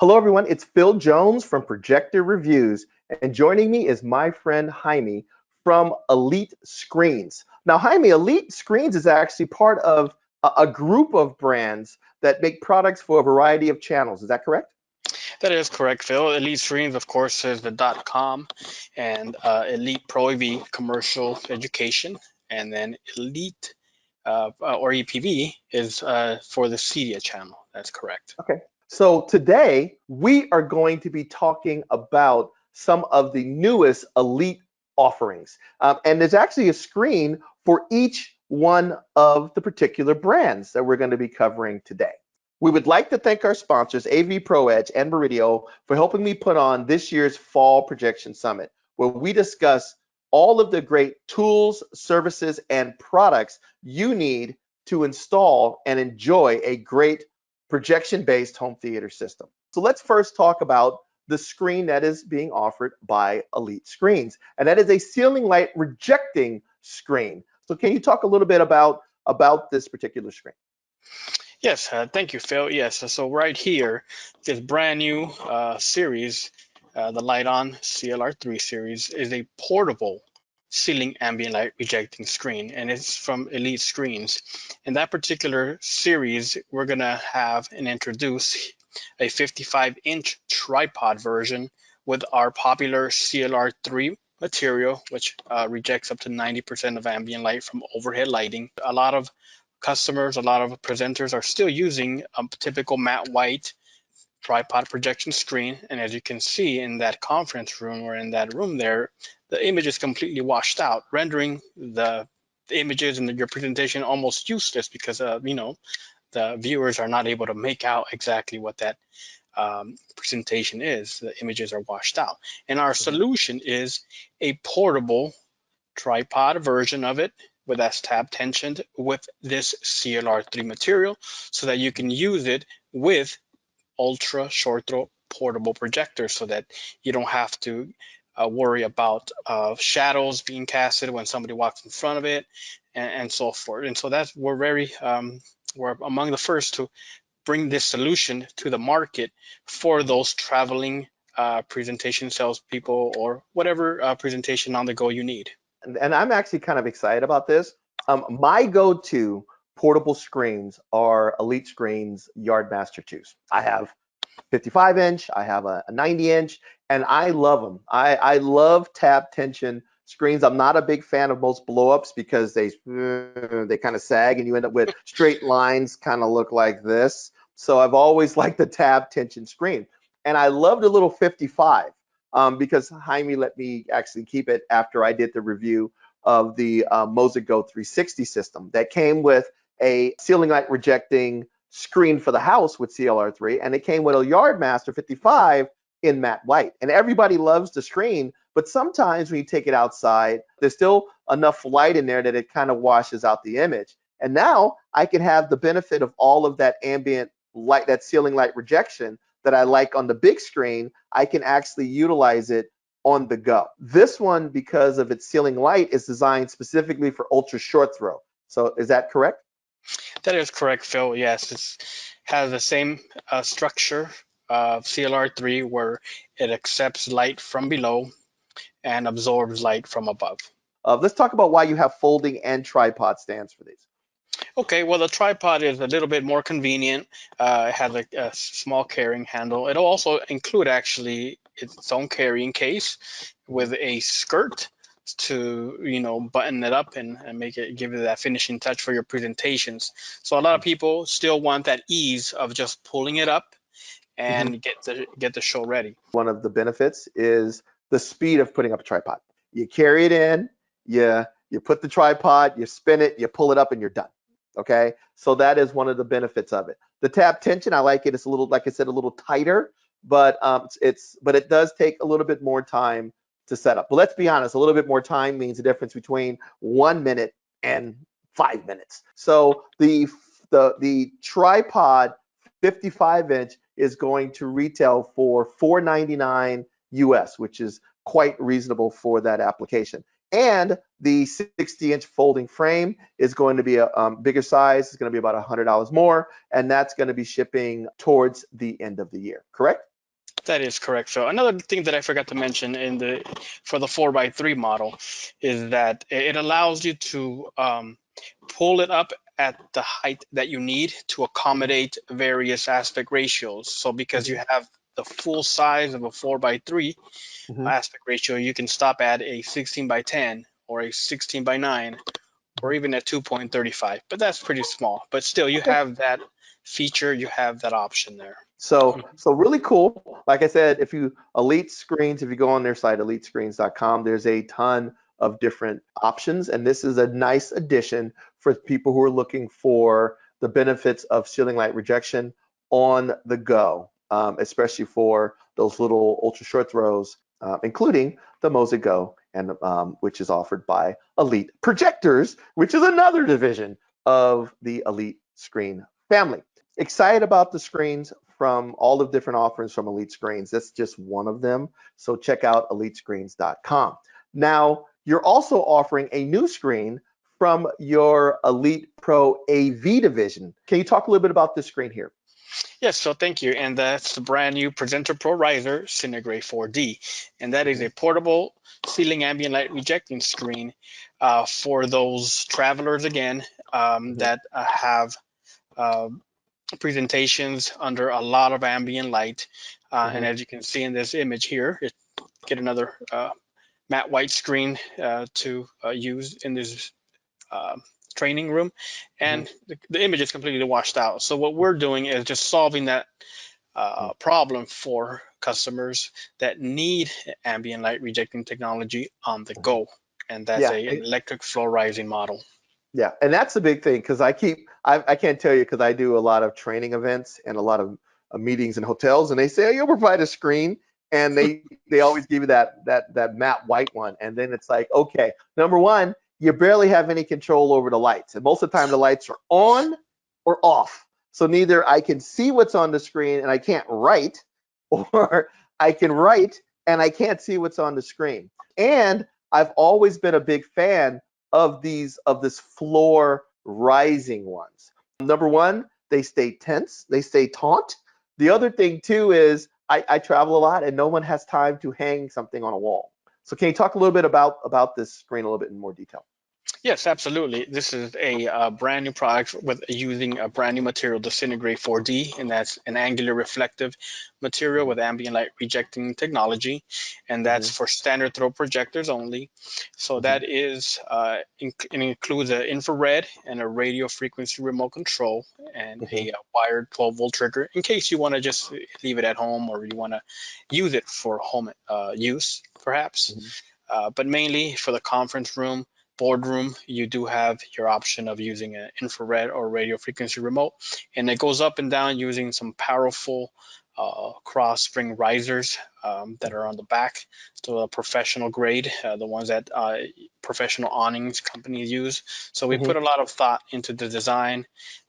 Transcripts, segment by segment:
Hello, everyone. It's Phil Jones from Projector Reviews, and joining me is my friend Jaime from Elite Screens. Now, Jaime, Elite Screens is actually part of a group of brands that make products for a variety of channels. Is that correct? That is correct, Phil. Elite Screens, of course, is the .com, and Elite ProAV commercial education, and then Elite or EPV is for the Cedia channel. That's correct. Okay. So today we are going to be talking about some of the newest Elite offerings. And there's actually a screen for each one of the particular brands that we're going to be covering today. We would like to thank our sponsors, AV Pro Edge and Meridio, for helping me put on this year's Fall Projection Summit, where we discuss all of the great tools, services, and products you need to install and enjoy a great projection-based home theater system. So let's first talk about the screen that is being offered by Elite Screens, and that is a ceiling light rejecting screen. So can you talk a little bit about this particular screen? Yes, thank you, Phil. Yes, so right here, this brand new series, the Light-On CLR3 series, is a portable ceiling ambient light rejecting screen, and it's from Elite Screens. In that particular series, we're gonna have and introduce a 55-inch tripod version with our popular CLR3 material, which rejects up to 90% of ambient light from overhead lighting. A lot of customers, a lot of presenters are still using a typical matte white tripod projection screen, and as you can see in that conference room or in that room there, the image is completely washed out, rendering the images in your presentation almost useless because the viewers are not able to make out exactly what that presentation is. The images are washed out, and our solution is a portable tripod version of it with that's tab tensioned with this CLR3 material so that you can use it with ultra short throw portable projectors so that you don't have to worry about shadows being casted when somebody walks in front of it and so forth. And so that's we're among the first to bring this solution to the market for those traveling presentation salespeople or whatever presentation on the go you need. And I'm actually kind of excited about this. My go-to portable screens are Elite Screens Yardmaster 2s. I have 55-inch, I have a 90-inch, and I love them. I love tab tension screens. I'm not a big fan of most blow-ups because they kind of sag and you end up with straight lines kind of look like this. So I've always liked the tab tension screen. And I love the little 55 because Jaime let me actually keep it after I did the review of the Mosaic Go 360 system that came with a ceiling light rejecting screen for the house with CLR3, and it came with a Yardmaster 55 in matte white. And everybody loves the screen, but sometimes when you take it outside, there's still enough light in there that it kind of washes out the image. And now I can have the benefit of all of that ambient light, that ceiling light rejection that I like on the big screen. I can actually utilize it on the go. This one, because of its ceiling light, is designed specifically for ultra short throw. So is that correct? That is correct, Phil. Yes, it has the same structure of CLR3 where it accepts light from below and absorbs light from above. Let's talk about why you have folding and tripod stands for these. Okay, well, the tripod is a little bit more convenient. It has a small carrying handle. It'll also include actually its own carrying case with a skirt to button it up and give it that finishing touch for your presentations. So a lot of people still want that ease of just pulling it up and get the show ready. One of the benefits is the speed of putting up a tripod. You carry it in, you put the tripod, you spin it, you pull it up, and you're done. Okay, so that is one of the benefits of it. The tab tension, I like it. It's a little, like I said, a little tighter, but it does take a little bit more time to set up. But let's be honest, a little bit more time means the difference between 1 minute and 5 minutes. So the tripod 55-inch is going to retail for $499 US, which is quite reasonable for that application. And the 60-inch folding frame is going to be a bigger size. It's going to be about $100 more, and that's going to be shipping towards the end of the year, correct? That is correct, Phil. Another thing that I forgot to mention for the 4x3 model is that it allows you to pull it up at the height that you need to accommodate various aspect ratios. So because you have the full size of a 4x3 Mm-hmm. aspect ratio, you can stop at a 16:10 or a 16:9 or even a 2.35. But that's pretty small. But still, you Okay. have that feature, you have that option there. So really cool. Like I said, if you Elite Screens, if you go on their site, elitescreens.com, there's a ton of different options. And this is a nice addition for people who are looking for the benefits of ceiling light rejection on the go, especially for those little ultra short throws, including the Moza Go, and which is offered by Elite Projectors, which is another division of the Elite Screen family. Excited about the screens from all the different offerings from Elite Screens. That's just one of them. So check out elitescreens.com. Now, you're also offering a new screen from your Elite Pro AV division. Can you talk a little bit about this screen here? Yes, so thank you. And that's the brand new Projector Pro Riser CineGrey 4D. And that is a portable ceiling ambient light rejecting screen for those travelers, again, that have presentations under a lot of ambient light. And as you can see in this image here, get another matte white screen to use in this training room, and the image is completely washed out. So what we're doing is just solving that problem for customers that need ambient light rejecting technology on the go, and that's Yeah. an electric flow rising model. Yeah, and that's the big thing because I can't tell you because I do a lot of training events and a lot of meetings in hotels, and they say, oh, you'll provide a screen, and they always give you that matte white one, and then it's like, okay, number one, you barely have any control over the lights, and most of the time the lights are on or off, so neither I can see what's on the screen and I can't write, or I can write and I can't see what's on the screen. And I've always been a big fan of this floor rising ones. Number one, they stay tense, they stay taut. The other thing too is I travel a lot and no one has time to hang something on a wall. So can you talk a little bit about this screen a little bit in more detail? Yes, absolutely. This is a brand new product with using a brand new material, the CineGrey 4D, and that's an angular reflective material with ambient light rejecting technology, and that's for standard throw projectors only. So that is it includes an infrared and a radio frequency remote control and a wired 12-volt trigger in case you want to just leave it at home or you want to use it for home use, perhaps. But mainly for the conference room, boardroom, you do have your option of using an infrared or radio frequency remote, and it goes up and down using some powerful cross spring risers that are on the back. So a professional grade, the ones that professional awnings companies use. So we put a lot of thought into the design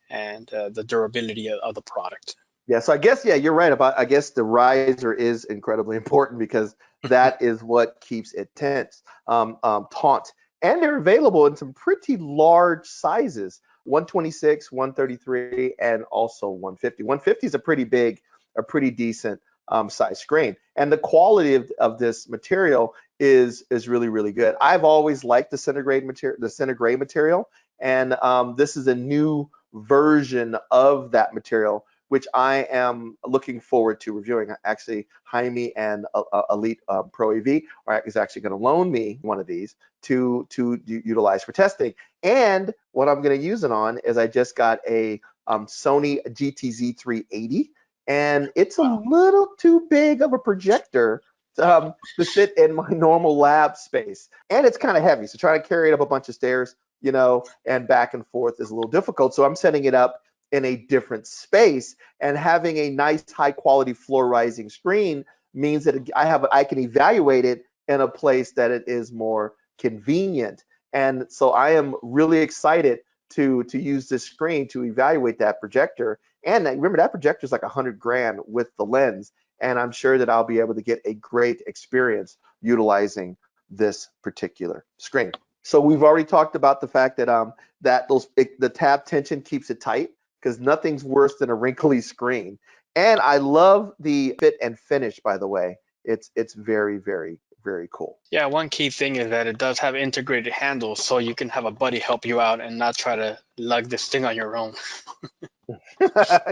and the durability of the product. Yeah, so I guess, yeah, you're right about, I guess the riser is incredibly important because that is what keeps it taut. And they're available in some pretty large sizes, 126, 133, and also 150. 150 is a pretty big, a pretty decent size screen. And the quality of this material is really, really good. I've always liked the CineGrey material, and this is a new version of that material, which I am looking forward to reviewing. Actually, Jaime and Elite Pro AV is actually going to loan me one of these to utilize for testing. And what I'm going to use it on is I just got a Sony GTZ380, and it's a little too big of a projector to sit in my normal lab space. And it's kind of heavy, so trying to carry it up a bunch of stairs, and back and forth is a little difficult. So I'm setting it up in a different space, and having a nice high quality floor rising screen means that I can evaluate it in a place that it is more convenient. And so I am really excited to use this screen to evaluate that projector. And remember, that projector is like $100,000 with the lens, and I'm sure that I'll be able to get a great experience utilizing this particular screen. So we've already talked about the fact that the tab tension keeps it tight, because nothing's worse than a wrinkly screen. And I love the fit and finish, by the way. It's very, very, very cool. Yeah, one key thing is that it does have integrated handles, so you can have a buddy help you out and not try to lug this thing on your own.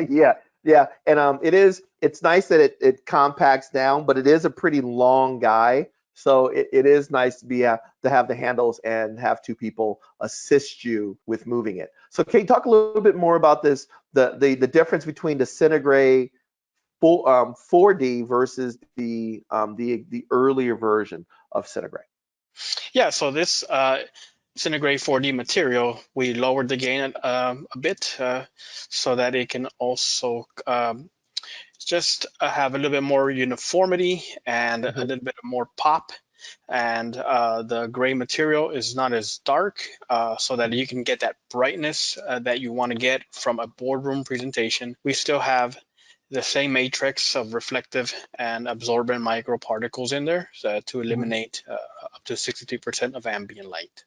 Yeah, yeah. And it's nice that it compacts down, but it is a pretty long guy. So it is nice to to have the handles and have two people assist you with moving it. So can you talk a little bit more about this, the difference between the CineGrey 4D versus the earlier version of CineGrey? Yeah, so this CineGrey 4D material, we lowered the gain a bit so that it can also just have a little bit more uniformity and a Mhm. little bit more pop. And the gray material is not as dark, so that you can get that brightness that you want to get from a boardroom presentation. We still have the same matrix of reflective and absorbent microparticles in there to Mhm. eliminate up to 63% of ambient light.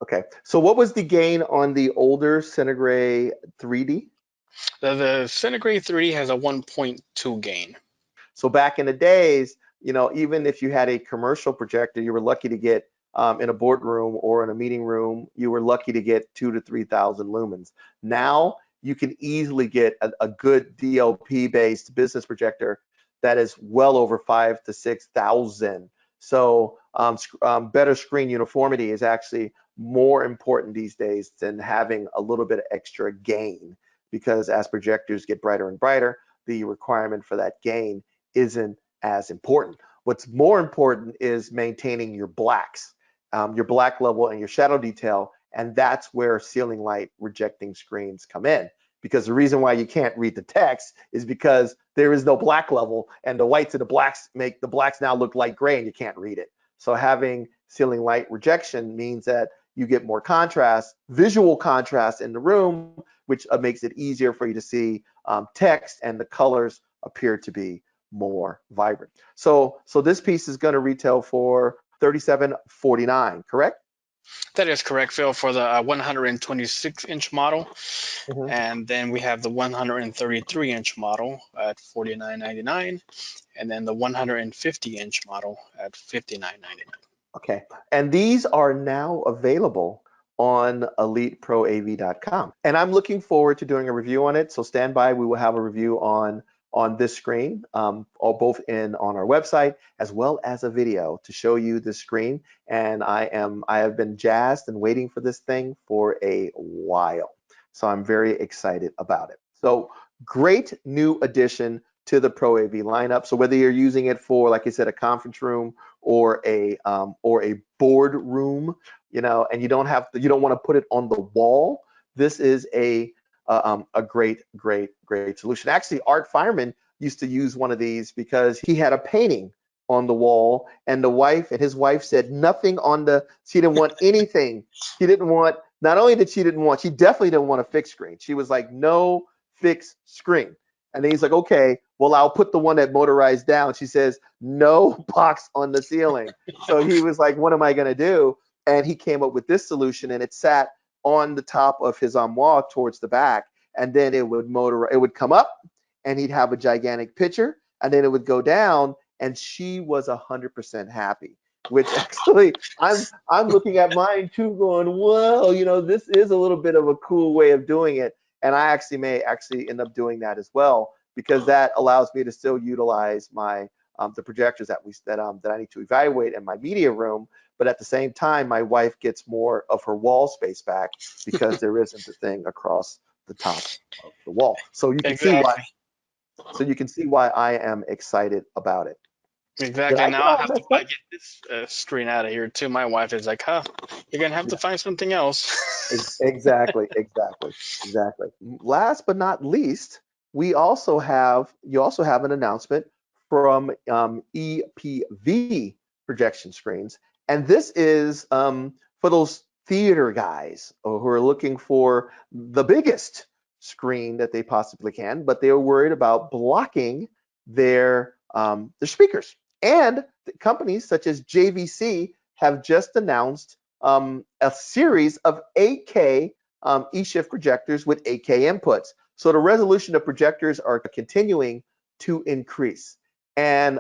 Okay. So what was the gain on the older CineGrey 3D? The CineGrey 3 has a 1.2 gain. So back in the days, even if you had a commercial projector, you were lucky to get in a boardroom or in a meeting room, you were lucky to get 2 to 3,000 lumens. Now you can easily get a good DLP based business projector that is well over 5 to 6,000. So better screen uniformity is actually more important these days than having a little bit of extra gain, because as projectors get brighter and brighter, the requirement for that gain isn't as important. What's more important is maintaining your blacks, your black level and your shadow detail, and that's where ceiling light rejecting screens come in. Because the reason why you can't read the text is because there is no black level, and the whites and the blacks make the blacks now look light gray, and you can't read it. So having ceiling light rejection means that you get more contrast, visual contrast in the room, which makes it easier for you to see text, and the colors appear to be more vibrant. So this piece is going to retail for $37.49, correct? That is correct, Phil, for the 126-inch model. Mhm. And then we have the 133-inch model at $49.99, and then the 150-inch model at $59.99. Okay. And these are now available on eliteproav.com. And I'm looking forward to doing a review on it. So stand by. We will have a review on this screen, or both on our website, as well as a video to show you this screen. And I have been jazzed and waiting for this thing for a while. So I'm very excited about it. So great new addition to the ProAV lineup. So whether you're using it for, like I said, a conference room or a board room, and you don't want to put it on the wall, this is a great solution. Actually, Art Fireman used to use one of these because he had a painting on the wall, and his wife said nothing she didn't want anything. She didn't want, not only did she didn't want, she definitely didn't want a fixed screen. She was like, no fixed screen. And then he's like, okay, well, I'll put the one that motorized down. She says, no box on the ceiling. So he was like, what am I going to do? And he came up with this solution, and it sat on the top of his armoire towards the back, and then it would come up, and he'd have a gigantic picture, and then it would go down, and she was 100% happy. Which actually, I'm looking at mine too, going, well, this is a little bit of a cool way of doing it, and I actually may end up doing that as well, because that allows me to still utilize my the projectors that I need to evaluate in my media room, but at the same time, my wife gets more of her wall space back because there isn't the thing across the top of the wall. Exactly. So you can see why I am excited about it. Did Exactly. I Now get I all have to messed up? get this screen out of here too. My wife is like, huh, you're going to have to Yeah, find something else. exactly. Last but not least, you also have an announcement from EPV projection screens, and this is for those theater guys who are looking for the biggest screen that they possibly can, but they are worried about blocking their speakers. And companies such as JVC have just announced a series of 8K E-shift projectors with 8K inputs. So the resolution of projectors are continuing to increase. And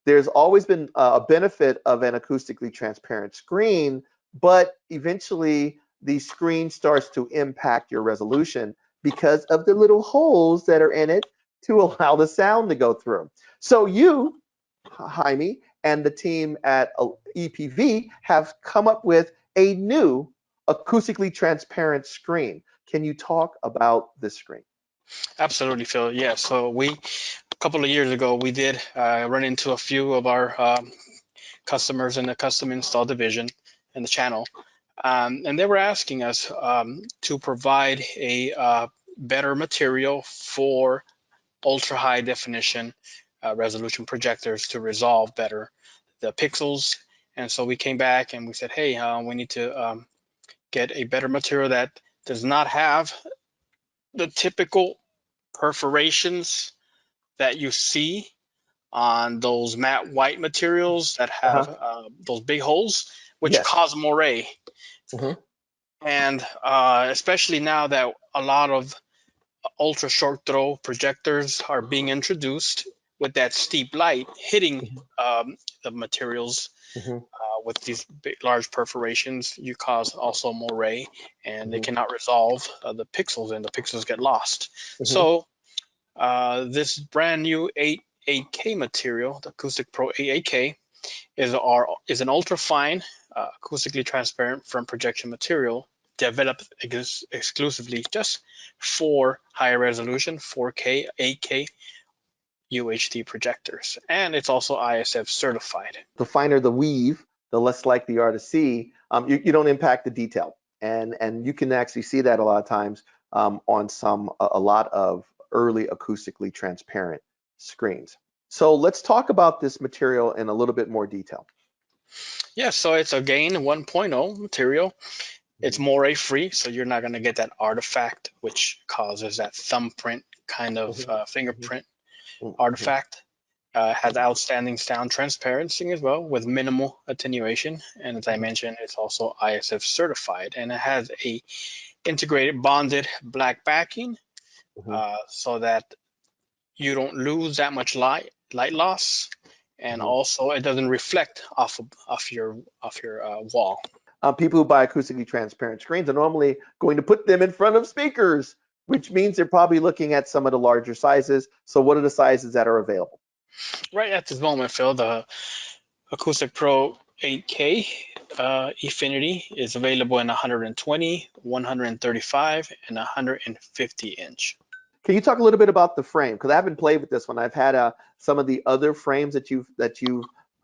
there's always been a benefit of an acoustically transparent screen, but eventually the screen starts to impact your resolution because of the little holes that are in it to allow the sound to go through. So you, Jaime, and the team at EPV have come up with a new acoustically transparent screen. Can you talk about this screen? Absolutely, Phil. Yeah. So a couple of years ago, we did run into a few of our customers in the custom install division in the channel, and they were asking us to provide a better material for ultra high definition resolution projectors to resolve better the pixels. And so we came back and we said, hey, we need to get a better material that does not have the typical perforations that you see on those matte white materials that have Uh-huh. those big holes, which Yes. cause moire. Mm-hmm. And especially now that a lot of ultra short throw projectors are being introduced with that steep light hitting the materials Mm-hmm. with these big, large perforations, you cause also moire, and they Mm-hmm. cannot resolve the pixels, and the pixels get lost. Mm-hmm. So this brand new 8K material, the Acoustic Pro Aak, is an ultra fine, acoustically transparent front projection material developed exclusively just for higher resolution 4K, 8K UHD projectors, and it's also ISF certified. The finer the weave, the less likely you are to see. You don't impact the detail, and you can actually see that a lot of times on a lot of early acoustically transparent screens. So let's talk about this material in a little bit more detail. Yeah, so it's a Gain 1.0 material. It's Mhm. moire free, so you're not going to get that artifact which causes that thumbprint kind of Mhm. Mhm. fingerprint Mhm. artifact. Has outstanding sound transparency as well with minimal attenuation, and as I Mhm. mentioned, it's also ISF certified, and it has a integrated bonded black backing, Mhm. so that you don't lose that much light loss, and Mhm. also it doesn't reflect off your wall. People who buy acoustically transparent screens are normally going to put them in front of speakers, which means they're probably looking at some of the larger sizes. So what are the sizes that are available? Right at this moment, Phil, the Acoustic Pro 8K Efinity is available in 120, 135, and 150 inch. Can you talk a little bit about the frame? Because I haven't played with this one. I've had some of the other frames that you've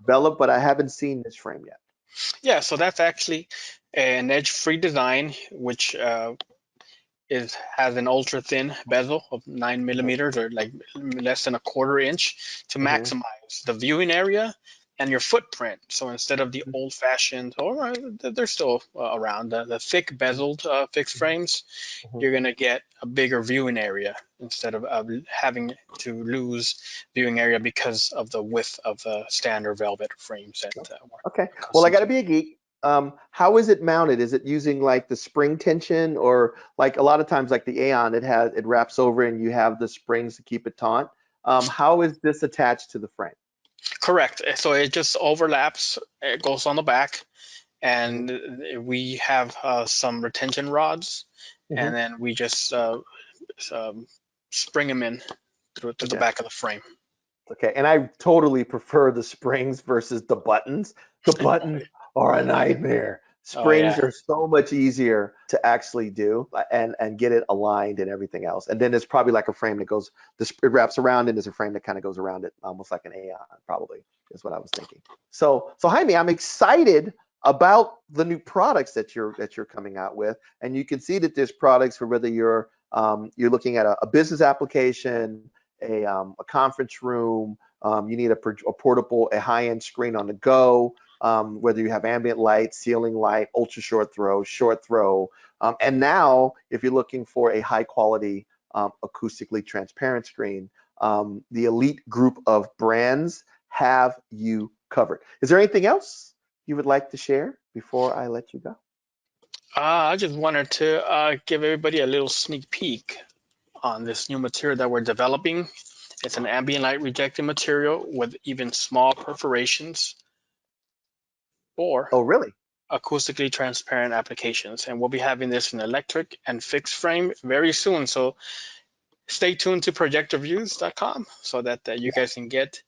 developed, but I haven't seen this frame yet. Yeah, so that's actually an edge-free design, which has an ultra thin bezel of 9 millimeters, or like less than a quarter inch, to Mm-hmm. maximize the viewing area and your footprint. So instead of the old fashioned, or they're still around, the thick bezeled fixed frames, Mm-hmm. you're going to get a bigger viewing area instead of having to lose viewing area because of the width of the standard velvet frames that we're Okay. Well, I accustomed got to to. be a geek. How is it mounted? Is it using like the spring tension, or like a lot of times like the Aeon, it wraps over and you have the springs to keep it taut? How is this attached to the frame? Correct. So it just overlaps, it goes on the back, Mm-hmm. and we have some retention rods, Mm-hmm. and then we just um, spring them in through the Okay. back of the frame. Okay, and I totally prefer the springs versus the buttons. The buttons are a nightmare. Oh Springs yeah. are so much easier to actually do and get it aligned and everything else. And then there's probably like a frame that goes, it wraps around, and there's a frame that kind of goes around it, almost like an Aeon, probably is what I was thinking. So Jaime, I'm excited about the new products that you're coming out with, and you can see that there's products for whether you're looking at a business application, a conference room, you need a portable, a high-end screen on the go, whether you have ambient light, ceiling light, ultra short throw. And now, if you're looking for a high quality acoustically transparent screen, the Elite group of brands have you covered. Is there anything else you would like to share before I let you go? I just wanted to give everybody a little sneak peek on this new material that we're developing. It's an ambient light rejecting material with even small perforations for Oh, really? acoustically transparent applications. And we'll be having this in electric and fixed frame very soon. So stay tuned to projectorviews.com so that you guys can get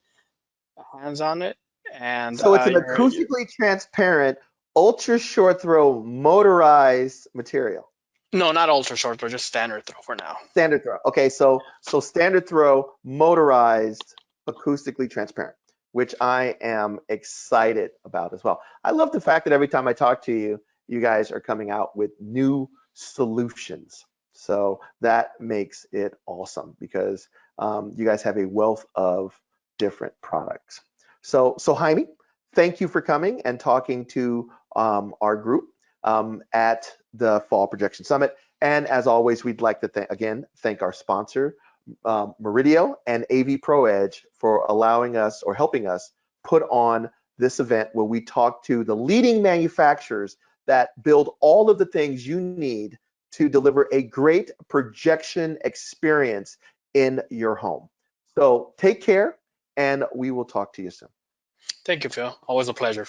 hands on it. And So it's an acoustically transparent, ultra short throw motorized material. no, not ultra short, but just standard throw for now. Standard throw. Okay, so standard throw, motorized, acoustically transparent, which I am excited about as well. I love the fact that every time I talk to you, you guys are coming out with new solutions. So that makes it awesome because you guys have a wealth of different products. So Jaime, thank you for coming and talking to our group at the Fall Projection Summit. And as always, we'd like to again thank our sponsor, Meridio and AV Pro Edge, for allowing us or helping us put on this event where we talk to the leading manufacturers that build all of the things you need to deliver a great projection experience in your home. So take care, and we will talk to you soon. Thank you, Phil. Always a pleasure.